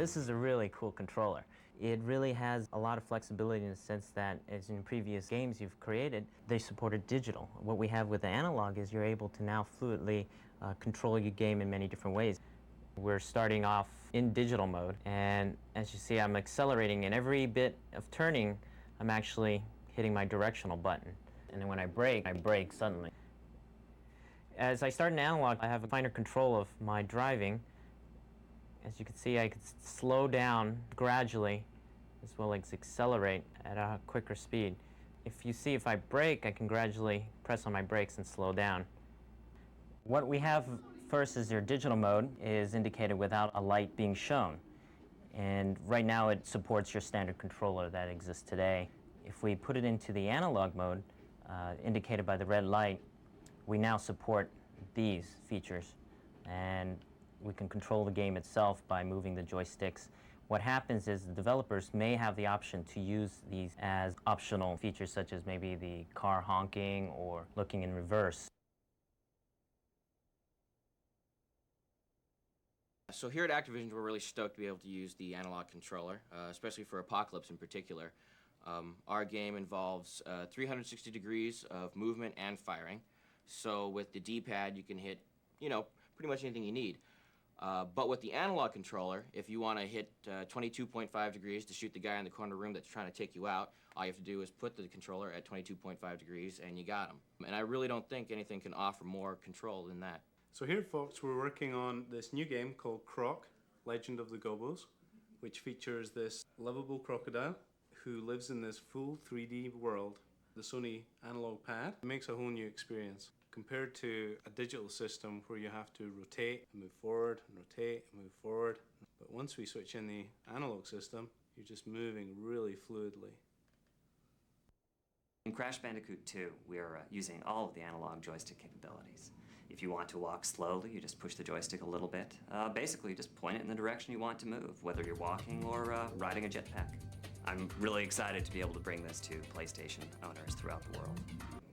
This is a really cool controller. It really has a lot of flexibility in the sense that, as in previous games you've created, they supported digital. What we have with the analog is you're able to now fluidly control your game in many different ways. We're starting off in digital mode, and as you see, I'm accelerating, and every bit of turning, I'm actually hitting my directional button. And then when I brake suddenly. As I start in analog, I have a finer control of my driving. As you can see, I can slow down gradually as well as accelerate at a quicker speed. If you see, if I brake, I can gradually press on my brakes and slow down. What we have first is your digital mode is indicated without a light being shown. And right now it supports your standard controller that exists today. If we put it into the analog mode, indicated by the red light, we now support these features. And we can control the game itself by moving the joysticks. What happens is the developers may have the option to use these as optional features, such as maybe the car honking or looking in reverse. So here at Activision, we're really stoked to be able to use the analog controller, especially for Apocalypse in particular. Our game involves 360 degrees of movement and firing. So with the D-pad, you can hit, pretty much anything you need. But with the analog controller, if you want to hit 22.5 degrees to shoot the guy in the corner room that's trying to take you out, all you have to do is put the controller at 22.5 degrees and you got him. And I really don't think anything can offer more control than that. So here at Fox, we're working on this new game called Croc, Legend of the Gobos, which features this lovable crocodile who lives in this full 3D world. The Sony analog pad makes a whole new experience compared to a digital system where you have to rotate and move forward and rotate and move forward. But once we switch in the analog system, you're just moving really fluidly. In Crash Bandicoot 2, we're using all of the analog joystick capabilities. If you want to walk slowly, you just push the joystick a little bit. Basically, just point it in the direction you want to move, whether you're walking or riding a jetpack. I'm really excited to be able to bring this to PlayStation owners throughout the world.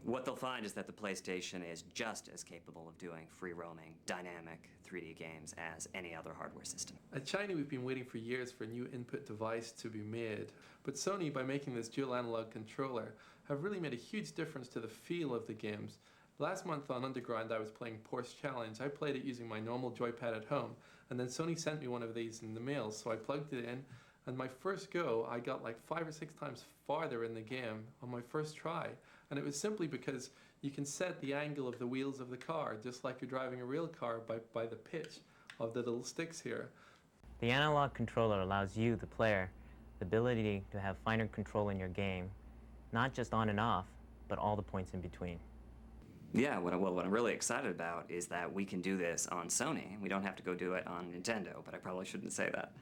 What they'll find is that the PlayStation is just as capable of doing free-roaming, dynamic 3D games as any other hardware system. At China, we've been waiting for years for a new input device to be made. But Sony, by making this dual analog controller, have really made a huge difference to the feel of the games. Last month on Underground, I was playing Porsche Challenge. I played it using my normal joypad at home, and then Sony sent me one of these in the mail, so I plugged it in. And my first go, I got like 5 or 6 times farther in the game on my first try. And it was simply because you can set the angle of the wheels of the car, just like you're driving a real car, by the pitch of the little sticks here. The analog controller allows you, the player, the ability to have finer control in your game, not just on and off, but all the points in between. Yeah, what I'm really excited about is that we can do this on Sony. We don't have to go do it on Nintendo, but I probably shouldn't say that.